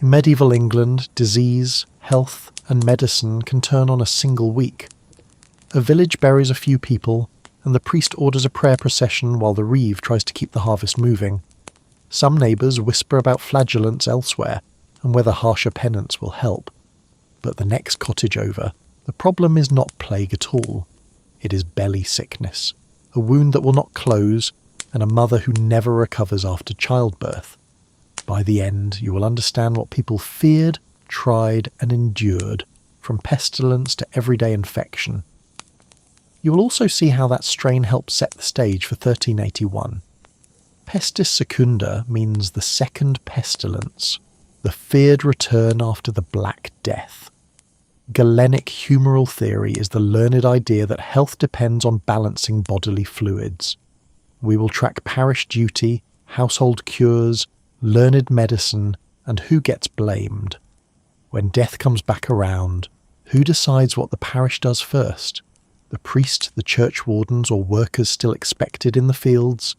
In medieval England, disease, health, and medicine can turn on a single week. A village buries a few people, and the priest orders a prayer procession while the reeve tries to keep the harvest moving. Some neighbours whisper about flagellants elsewhere, and whether harsher penance will help. But the next cottage over, the problem is not plague at all. It is belly sickness, a wound that will not close, and a mother who never recovers after childbirth. By the end, you will understand what people feared, tried, and endured, from pestilence to everyday infection. You will also see how that strain helped set the stage for 1381. Pestis secunda means the second pestilence, the feared return after the Black Death. Galenic humoral theory is the learned idea that health depends on balancing bodily fluids. We will track parish duty, household cures, learned medicine, and who gets blamed. When death comes back around, who decides what the parish does first? The priest, the church wardens, or workers still expected in the fields?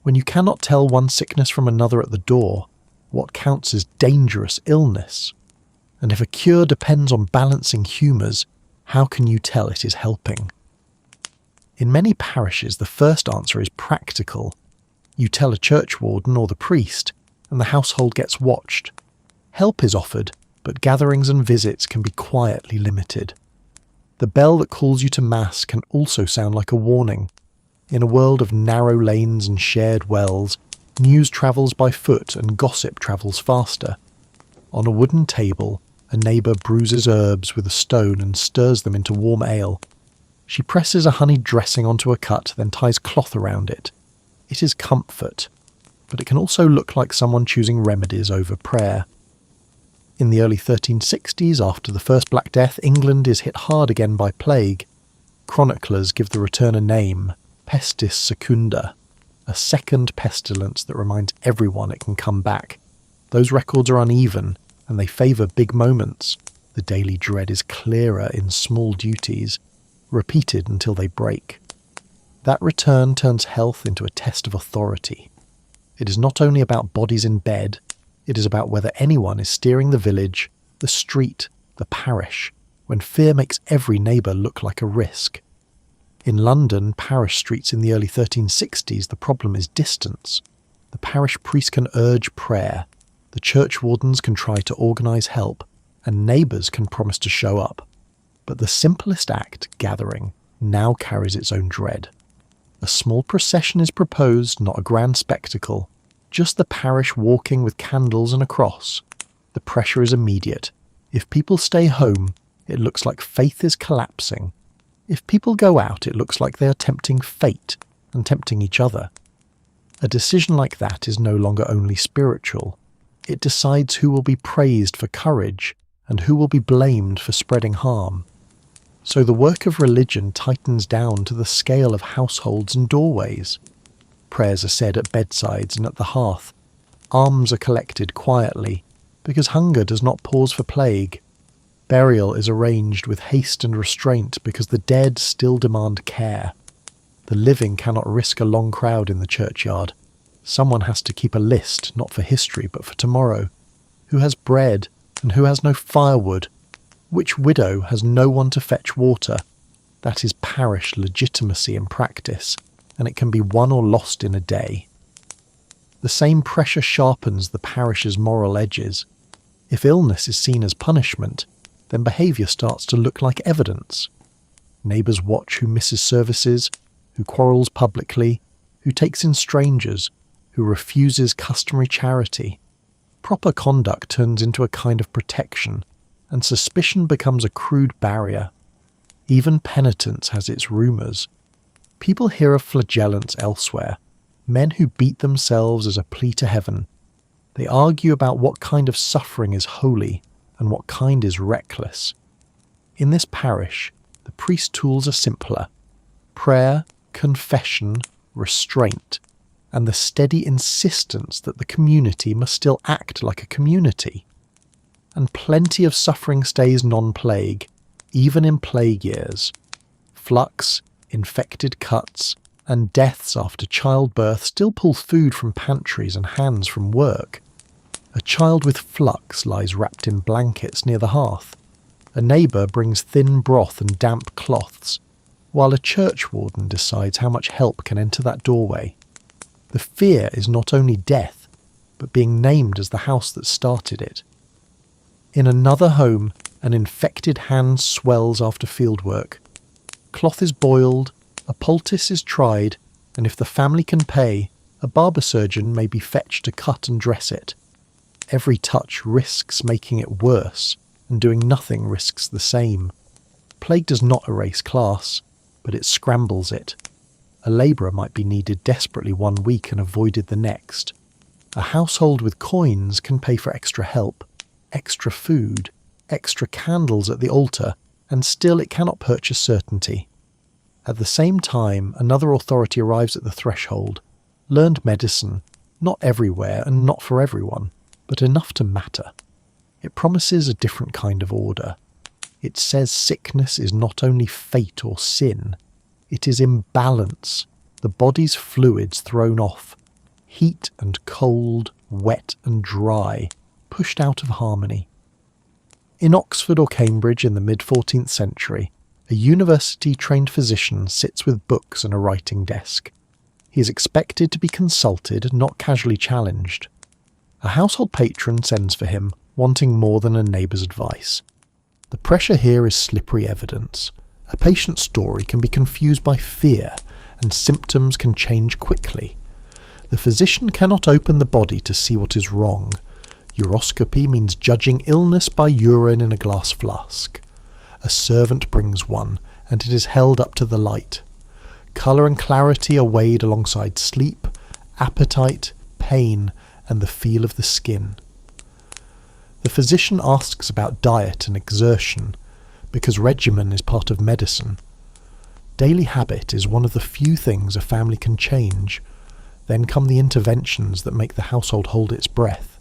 When you cannot tell one sickness from another at the door, what counts as dangerous illness? And if a cure depends on balancing humours, how can you tell it is helping? In many parishes, the first answer is practical. You tell a church warden or the priest, and the household gets watched. Help is offered, but gatherings and visits can be quietly limited. The bell that calls you to Mass can also sound like a warning. In a world of narrow lanes and shared wells, news travels by foot and gossip travels faster. On a wooden table, a neighbour bruises herbs with a stone and stirs them into warm ale. She presses a honeyed dressing onto a cut, then ties cloth around it. It is comfort, but it can also look like someone choosing remedies over prayer. In the early 1360s, after the first Black Death, England is hit hard again by plague. Chroniclers give the return a name, Pestis secunda, a second pestilence that reminds everyone it can come back. Those records are uneven, and they favour big moments. The daily dread is clearer in small duties, repeated until they break. That return turns health into a test of authority. It is not only about bodies in bed, it is about whether anyone is steering the village, the street, the parish, when fear makes every neighbour look like a risk. In London parish streets in the early 1360s, the problem is distance. The parish priest can urge prayer, the church wardens can try to organise help, and neighbours can promise to show up. But the simplest act, gathering, now carries its own dread. A small procession is proposed, not a grand spectacle, just the parish walking with candles and a cross. The pressure is immediate. If people stay home, it looks like faith is collapsing. If people go out, it looks like they are tempting fate and tempting each other. A decision like that is no longer only spiritual. It decides who will be praised for courage and who will be blamed for spreading harm. So the work of religion tightens down to the scale of households and doorways. Prayers are said at bedsides and at the hearth. Alms are collected quietly, because hunger does not pause for plague. Burial is arranged with haste and restraint because the dead still demand care. The living cannot risk a long crowd in the churchyard. Someone has to keep a list, not for history but for tomorrow. Who has bread and who has no firewood? Which widow has no one to fetch water? That is parish legitimacy in practice, and it can be won or lost in a day. The same pressure sharpens the parish's moral edges. If illness is seen as punishment, then behaviour starts to look like evidence. Neighbours watch who misses services, who quarrels publicly, who takes in strangers, who refuses customary charity. Proper conduct turns into a kind of protection, and suspicion becomes a crude barrier. Even penitence has its rumours. People hear of flagellants elsewhere, men who beat themselves as a plea to heaven. They argue about what kind of suffering is holy and what kind is reckless. In this parish, the priest's tools are simpler: prayer, confession, restraint, and the steady insistence that the community must still act like a community. And plenty of suffering stays non-plague, even in plague years. Flux, infected cuts, and deaths after childbirth still pull food from pantries and hands from work. A child with flux lies wrapped in blankets near the hearth. A neighbour brings thin broth and damp cloths, while a churchwarden decides how much help can enter that doorway. The fear is not only death, but being named as the house that started it. In another home, an infected hand swells after fieldwork. Cloth is boiled, a poultice is tried, and if the family can pay, a barber-surgeon may be fetched to cut and dress it. Every touch risks making it worse, and doing nothing risks the same. Plague does not erase class, but it scrambles it. A labourer might be needed desperately one week and avoided the next. A household with coins can pay for extra help, extra food, extra candles at the altar, and still it cannot purchase certainty. At the same time, another authority arrives at the threshold. Learned medicine, not everywhere and not for everyone, but enough to matter. It promises a different kind of order. It says sickness is not only fate or sin, it is imbalance, the body's fluids thrown off, heat and cold, wet and dry, pushed out of harmony. In Oxford or Cambridge in the mid-14th century, a university-trained physician sits with books and a writing desk. He is expected to be consulted, not casually challenged. A household patron sends for him, wanting more than a neighbour's advice. The pressure here is slippery evidence. A patient's story can be confused by fear, and symptoms can change quickly. The physician cannot open the body to see what is wrong. Uroscopy means judging illness by urine in a glass flask. A servant brings one, and it is held up to the light. Colour and clarity are weighed alongside sleep, appetite, pain, and the feel of the skin. The physician asks about diet and exertion, because regimen is part of medicine. Daily habit is one of the few things a family can change. Then come the interventions that make the household hold its breath.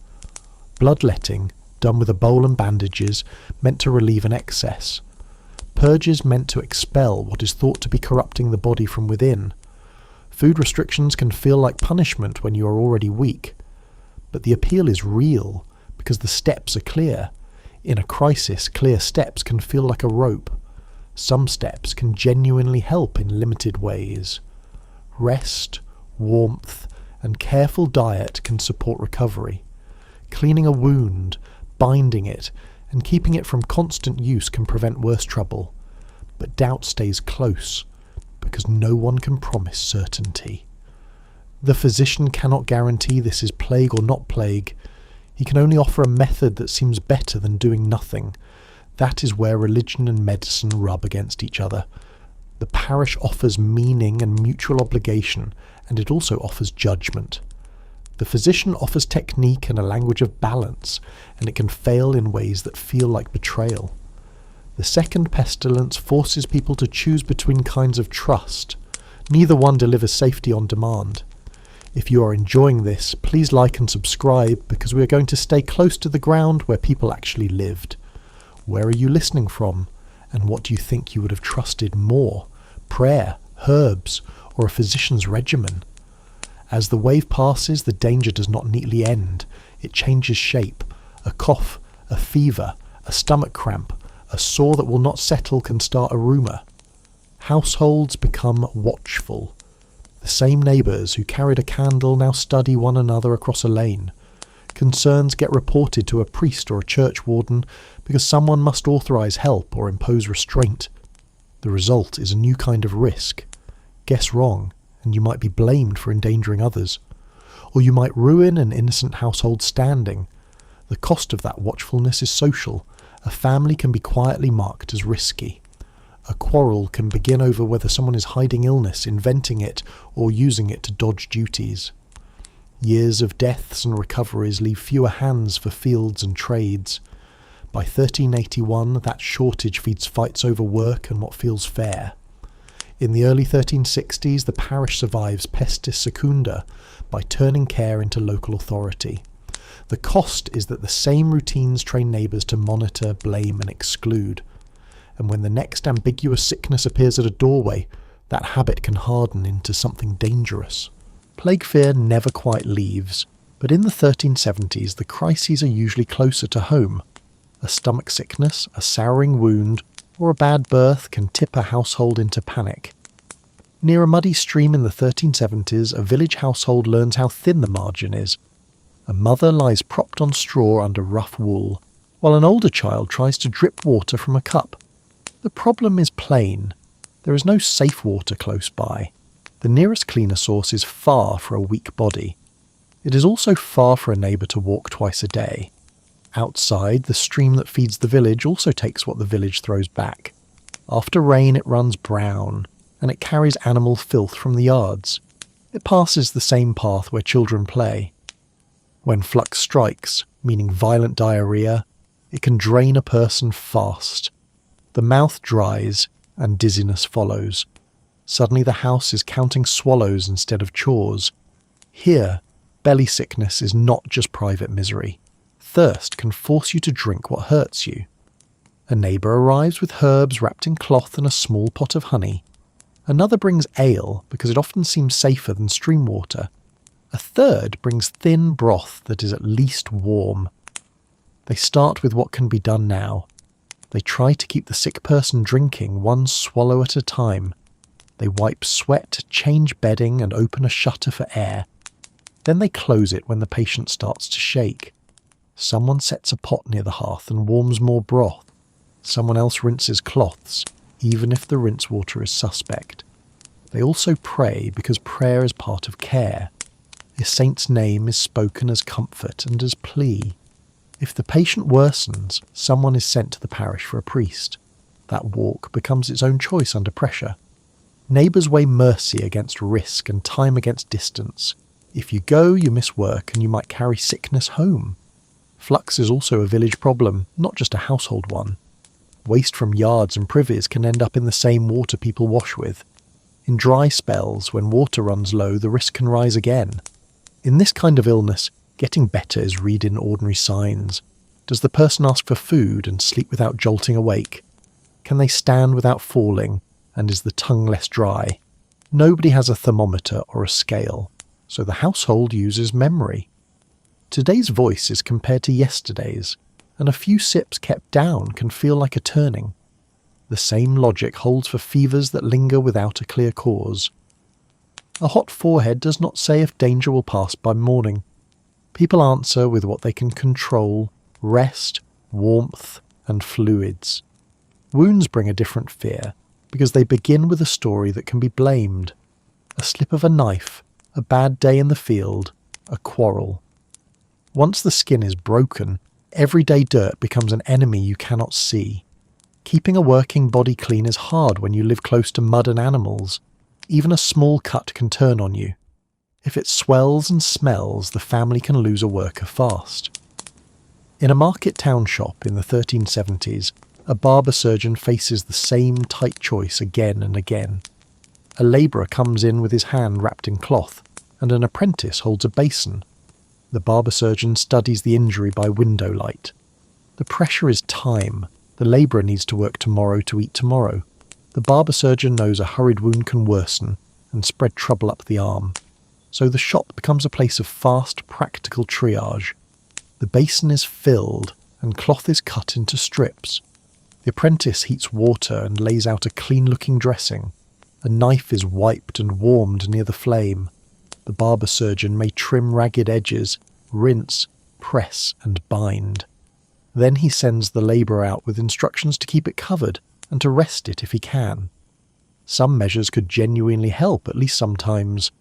Bloodletting, done with a bowl and bandages, meant to relieve an excess. Purges meant to expel what is thought to be corrupting the body from within. Food restrictions can feel like punishment when you are already weak. But the appeal is real, because the steps are clear. In a crisis, clear steps can feel like a rope. Some steps can genuinely help in limited ways. Rest, warmth, and careful diet can support recovery. Cleaning a wound, binding it, and keeping it from constant use can prevent worse trouble. But doubt stays close, because no one can promise certainty. The physician cannot guarantee this is plague or not plague. He can only offer a method that seems better than doing nothing. That is where religion and medicine rub against each other. The parish offers meaning and mutual obligation, and it also offers judgment. The physician offers technique and a language of balance, and it can fail in ways that feel like betrayal. The second pestilence forces people to choose between kinds of trust. Neither one delivers safety on demand. If you are enjoying this, please like and subscribe, because we are going to stay close to the ground where people actually lived. Where are you listening from? And what do you think you would have trusted more? Prayer, herbs, or a physician's regimen? As the wave passes, the danger does not neatly end. It changes shape. A cough, a fever, a stomach cramp, a sore that will not settle can start a rumour. Households become watchful. The same neighbours who carried a candle now study one another across a lane. Concerns get reported to a priest or a churchwarden because someone must authorise help or impose restraint. The result is a new kind of risk. Guess wrong, and you might be blamed for endangering others. Or you might ruin an innocent household standing. The cost of that watchfulness is social. A family can be quietly marked as risky. A quarrel can begin over whether someone is hiding illness, inventing it, or using it to dodge duties. Years of deaths and recoveries leave fewer hands for fields and trades. By 1381, that shortage feeds fights over work and what feels fair. In the early 1360s, the parish survives Pestis secunda by turning care into local authority. The cost is that the same routines train neighbours to monitor, blame and exclude. And when the next ambiguous sickness appears at a doorway, that habit can harden into something dangerous. Plague fear never quite leaves. But in the 1370s, the crises are usually closer to home. A stomach sickness, a souring wound, or a bad birth can tip a household into panic. Near a muddy stream in the 1370s, a village household learns how thin the margin is. A mother lies propped on straw under rough wool, while an older child tries to drip water from a cup. The problem is plain. There is no safe water close by. The nearest cleaner source is far for a weak body. It is also far for a neighbour to walk twice a day. Outside, the stream that feeds the village also takes what the village throws back. After rain it runs brown, and it carries animal filth from the yards. It passes the same path where children play. When flux strikes, meaning violent diarrhoea, it can drain a person fast. The mouth dries, and dizziness follows. Suddenly the house is counting swallows instead of chores. Here, belly sickness is not just private misery. Thirst can force you to drink what hurts you. A neighbour arrives with herbs wrapped in cloth and a small pot of honey. Another brings ale because it often seems safer than stream water. A third brings thin broth that is at least warm. They start with what can be done now. They try to keep the sick person drinking one swallow at a time. They wipe sweat, change bedding, and open a shutter for air. Then they close it when the patient starts to shake. Someone sets a pot near the hearth and warms more broth. Someone else rinses cloths, even if the rinse water is suspect. They also pray because prayer is part of care. A saint's name is spoken as comfort and as plea. If the patient worsens, someone is sent to the parish for a priest. That walk becomes its own choice under pressure. Neighbours weigh mercy against risk and time against distance. If you go, you miss work and you might carry sickness home. Flux is also a village problem, not just a household one. Waste from yards and privies can end up in the same water people wash with. In dry spells, when water runs low, the risk can rise again. In this kind of illness, getting better is read in ordinary signs. Does the person ask for food and sleep without jolting awake? Can they stand without falling, and is the tongue less dry? Nobody has a thermometer or a scale, so the household uses memory. Today's voice is compared to yesterday's, and a few sips kept down can feel like a turning. The same logic holds for fevers that linger without a clear cause. A hot forehead does not say if danger will pass by morning. People answer with what they can control: rest, warmth, and fluids. Wounds bring a different fear, because they begin with a story that can be blamed. A slip of a knife, a bad day in the field, a quarrel. Once the skin is broken, everyday dirt becomes an enemy you cannot see. Keeping a working body clean is hard when you live close to mud and animals. Even a small cut can turn on you. If it swells and smells, the family can lose a worker fast. In a market town shop in the 1370s, a barber-surgeon faces the same tight choice again and again. A labourer comes in with his hand wrapped in cloth, and an apprentice holds a basin. The barber-surgeon studies the injury by window light. The pressure is time. The labourer needs to work tomorrow to eat tomorrow. The barber-surgeon knows a hurried wound can worsen and spread trouble up the arm. So the shop becomes a place of fast, practical triage. The basin is filled and cloth is cut into strips. The apprentice heats water and lays out a clean-looking dressing. A knife is wiped and warmed near the flame. The barber-surgeon may trim ragged edges, rinse, press, and bind. Then he sends the labourer out with instructions to keep it covered and to rest it if he can. Some measures could genuinely help, at least sometimes.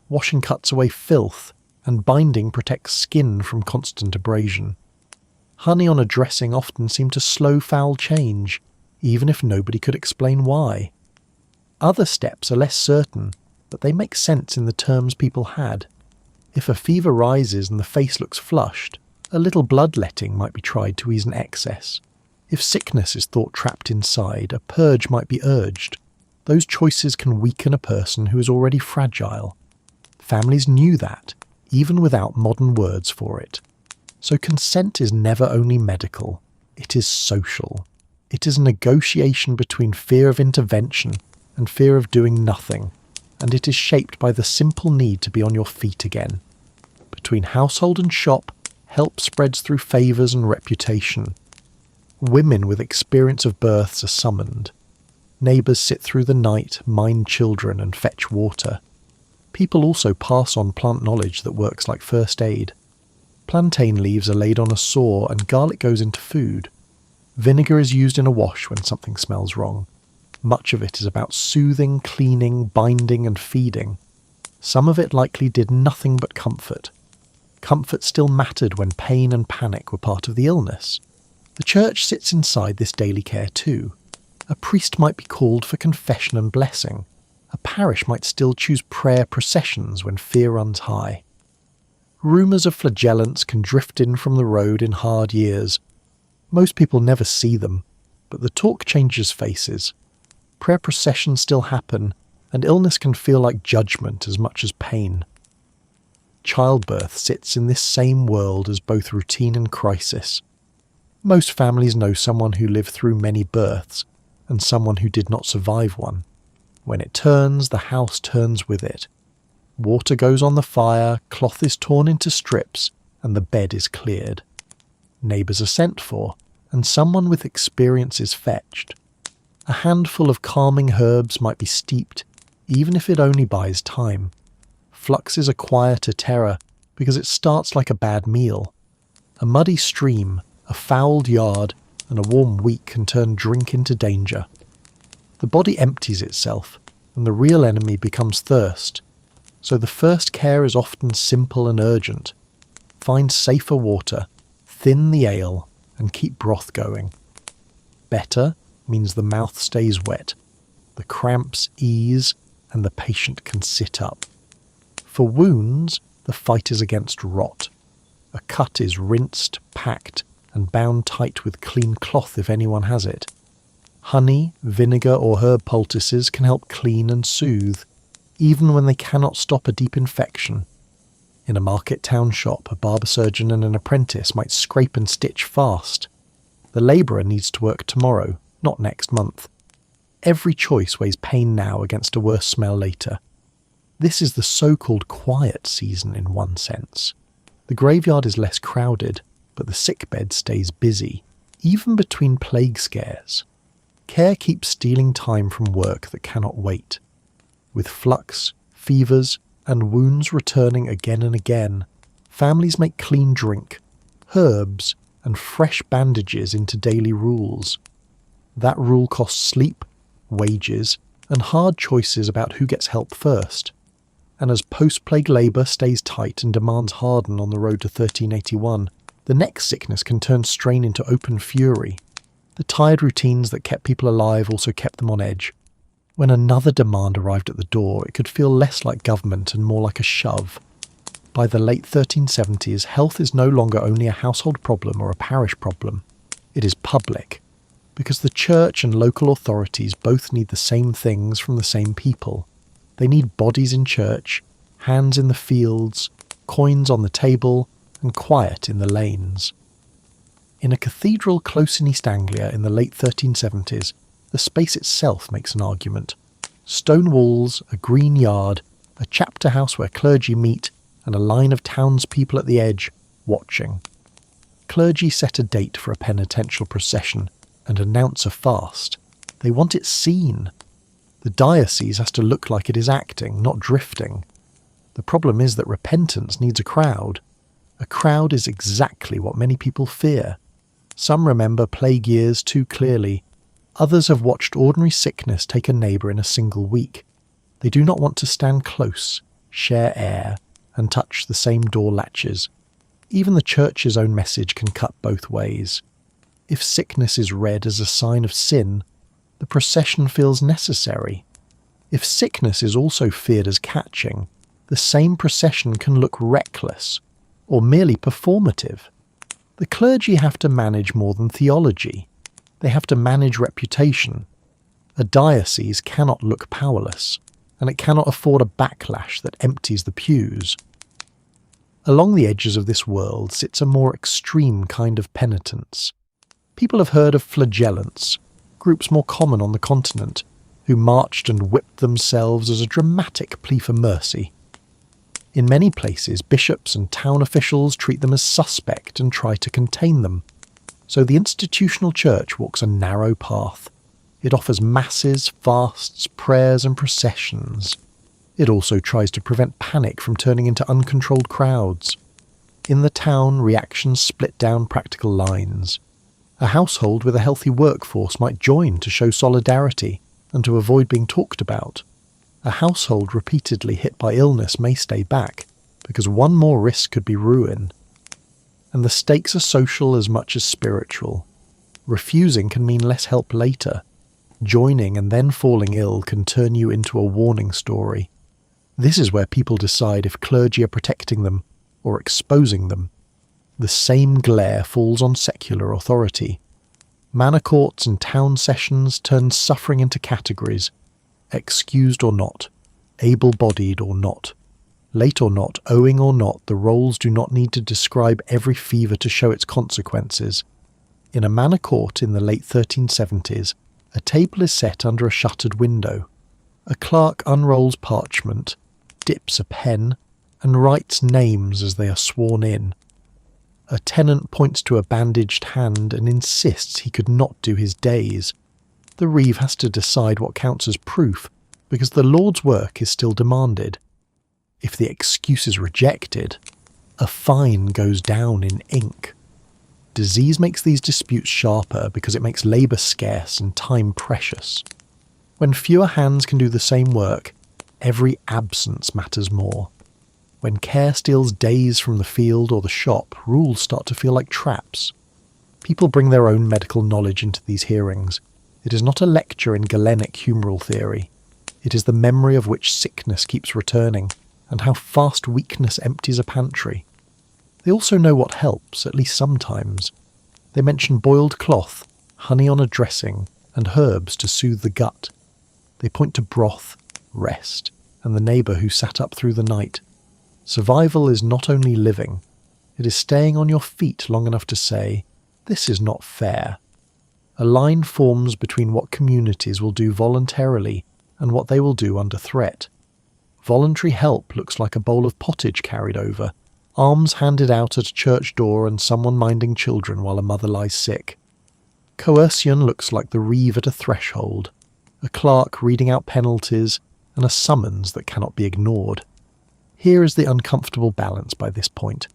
Washing cuts away filth, and binding protects skin from constant abrasion. Honey on a dressing often seemed to slow foul change, even if nobody could explain why. Other steps are less certain, but they make sense in the terms people had. If a fever rises and the face looks flushed, a little bloodletting might be tried to ease an excess. If sickness is thought trapped inside, a purge might be urged. Those choices can weaken a person who is already fragile. Families knew that, even without modern words for it. So consent is never only medical, it is social. It is a negotiation between fear of intervention and fear of doing nothing, and it is shaped by the simple need to be on your feet again. Between household and shop, help spreads through favours and reputation. Women with experience of births are summoned. Neighbours sit through the night, mind children and fetch water. People also pass on plant knowledge that works like first aid. Plantain leaves are laid on a sore and garlic goes into food. Vinegar is used in a wash when something smells wrong. Much of it is about soothing, cleaning, binding and feeding. Some of it likely did nothing but comfort. Comfort still mattered when pain and panic were part of the illness. The church sits inside this daily care too. A priest might be called for confession and blessing. A parish might still choose prayer processions when fear runs high. Rumours of flagellants can drift in from the road in hard years. Most people never see them, but the talk changes faces. Prayer processions still happen, and illness can feel like judgment as much as pain. Childbirth sits in this same world as both routine and crisis. Most families know someone who lived through many births, and someone who did not survive one. When it turns, the house turns with it. Water goes on the fire, cloth is torn into strips, and the bed is cleared. Neighbours are sent for, and someone with experience is fetched. A handful of calming herbs might be steeped, even if it only buys time. Flux is a quieter terror, because it starts like a bad meal. A muddy stream, a fouled yard, and a warm week can turn drink into danger. The body empties itself, and the real enemy becomes thirst. So the first care is often simple and urgent. Find safer water, thin the ale, and keep broth going. Better means the mouth stays wet, the cramps ease, and the patient can sit up. For wounds, the fight is against rot. A cut is rinsed, packed, and bound tight with clean cloth if anyone has it. Honey, vinegar or herb poultices can help clean and soothe, even when they cannot stop a deep infection. In a market town shop, a barber-surgeon and an apprentice might scrape and stitch fast. The labourer needs to work tomorrow, not next month. Every choice weighs pain now against a worse smell later. This is the so-called quiet season in one sense. The graveyard is less crowded, but the sickbed stays busy, even between plague scares. Care keeps stealing time from work that cannot wait. With flux, fevers, and wounds returning again and again, families make clean drink, herbs, and fresh bandages into daily rules. That rule costs sleep, wages, and hard choices about who gets help first. And as post-plague labour stays tight and demands harden on the road to 1381, the next sickness can turn strain into open fury. The tired routines that kept people alive also kept them on edge. When another demand arrived at the door, it could feel less like government and more like a shove. By the late 1370s, health is no longer only a household problem or a parish problem. It is public, because the church and local authorities both need the same things from the same people. They need bodies in church, hands in the fields, coins on the table, and quiet in the lanes. In a cathedral close in East Anglia in the late 1370s, the space itself makes an argument. Stone walls, a green yard, a chapter house where clergy meet, and a line of townspeople at the edge, watching. Clergy set a date for a penitential procession and announce a fast. They want it seen. The diocese has to look like it is acting, not drifting. The problem is that repentance needs a crowd. A crowd is exactly what many people fear. Some remember plague years too clearly. Others have watched ordinary sickness take a neighbour in a single week. They do not want to stand close, share air, and touch the same door latches. Even the church's own message can cut both ways. If sickness is read as a sign of sin, the procession feels necessary. If sickness is also feared as catching, the same procession can look reckless, or merely performative. The clergy have to manage more than theology. They have to manage reputation. A diocese cannot look powerless, and it cannot afford a backlash that empties the pews. Along the edges of this world sits a more extreme kind of penitence. People have heard of flagellants, groups more common on the continent, who marched and whipped themselves as a dramatic plea for mercy. In many places, bishops and town officials treat them as suspect and try to contain them. So the institutional church walks a narrow path. It offers masses, fasts, prayers and processions. It also tries to prevent panic from turning into uncontrolled crowds. In the town, reactions split down practical lines. A household with a healthy workforce might join to show solidarity and to avoid being talked about. A household repeatedly hit by illness may stay back, because one more risk could be ruin. And the stakes are social as much as spiritual. Refusing can mean less help later. Joining and then falling ill can turn you into a warning story. This is where people decide if clergy are protecting them or exposing them. The same glare falls on secular authority. Manor courts and town sessions turn suffering into categories: excused or not, able-bodied or not, late or not, owing or not. The roles do not need to describe every fever to show its consequences. In a manor court in the late 1370s, a table is set under a shuttered window. A clerk unrolls parchment, dips a pen, and writes names as they are sworn in. A tenant points to a bandaged hand and insists he could not do his days. The reeve has to decide what counts as proof, because the Lord's work is still demanded. If the excuse is rejected, a fine goes down in ink. Disease makes these disputes sharper because it makes labour scarce and time precious. When fewer hands can do the same work, every absence matters more. When care steals days from the field or the shop, rules start to feel like traps. People bring their own medical knowledge into these hearings. It is not a lecture in Galenic humoral theory. It is the memory of which sickness keeps returning, and how fast weakness empties a pantry. They also know what helps, at least sometimes. They mention boiled cloth, honey on a dressing, and herbs to soothe the gut. They point to broth, rest, and the neighbour who sat up through the night. Survival is not only living, it is staying on your feet long enough to say, "This is not fair." A line forms between what communities will do voluntarily and what they will do under threat. Voluntary help looks like a bowl of pottage carried over, alms handed out at a church door and someone minding children while a mother lies sick. Coercion looks like the reeve at a threshold, a clerk reading out penalties, and a summons that cannot be ignored. Here is the uncomfortable balance by this point.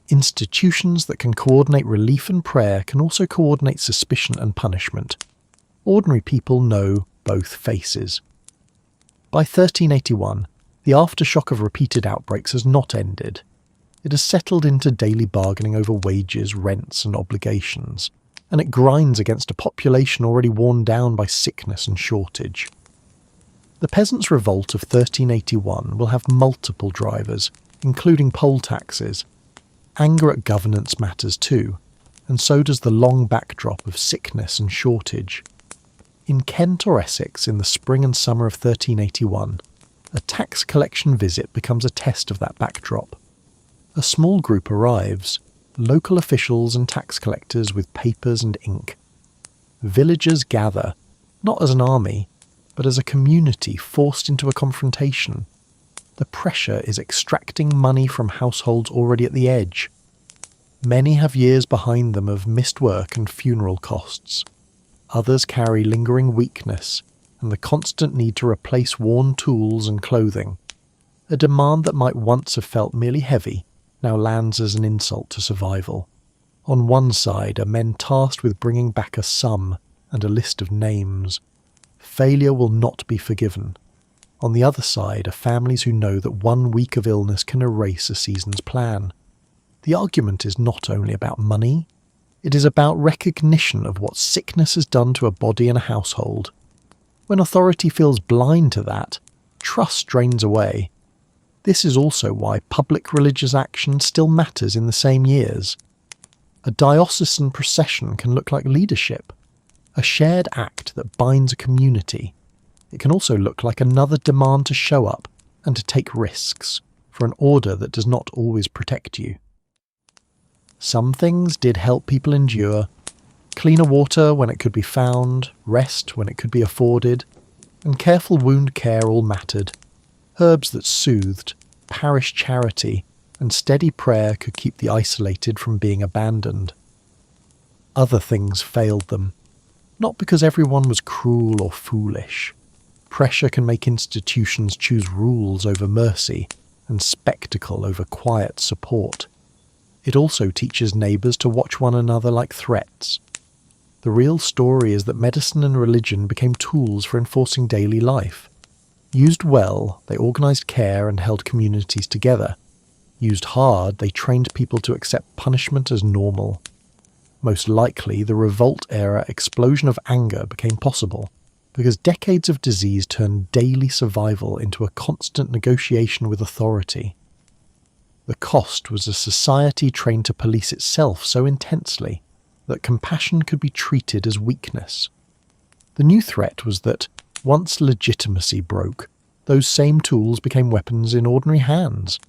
Institutions that can coordinate relief and prayer can also coordinate suspicion and punishment. Ordinary people know both faces. By 1381, the aftershock of repeated outbreaks has not ended. It has settled into daily bargaining over wages, rents and obligations, and it grinds against a population already worn down by sickness and shortage. The Peasants' Revolt of 1381 will have multiple drivers, including poll taxes. Anger at governance matters too, and so does the long backdrop of sickness and shortage. In Kent or Essex in the spring and summer of 1381, a tax collection visit becomes a test of that backdrop. A small group arrives, local officials and tax collectors with papers and ink. Villagers gather, not as an army, but as a community forced into a confrontation. The pressure is extracting money from households already at the edge. Many have years behind them of missed work and funeral costs. Others carry lingering weakness and the constant need to replace worn tools and clothing. A demand that might once have felt merely heavy now lands as an insult to survival. On one side are men tasked with bringing back a sum and a list of names. Failure will not be forgiven. On the other side are families who know that 1 week of illness can erase a season's plan. The argument is not only about money, it is about recognition of what sickness has done to a body and a household. When authority feels blind to that, trust drains away. This is also why public religious action still matters in the same years. A diocesan procession can look like leadership, a shared act that binds a community. It can also look like another demand to show up and to take risks for an order that does not always protect you. Some things did help people endure. Cleaner water when it could be found, rest when it could be afforded, and careful wound care all mattered. Herbs that soothed, parish charity and steady prayer could keep the isolated from being abandoned. Other things failed them, not because everyone was cruel or foolish. Pressure can make institutions choose rules over mercy and spectacle over quiet support. It also teaches neighbours to watch one another like threats. The real story is that medicine and religion became tools for enforcing daily life. Used well, they organised care and held communities together. Used hard, they trained people to accept punishment as normal. Most likely, the Revolt-era explosion of anger became possible because decades of disease turned daily survival into a constant negotiation with authority. The cost was a society trained to police itself so intensely that compassion could be treated as weakness. The new threat was that, once legitimacy broke, those same tools became weapons in ordinary hands,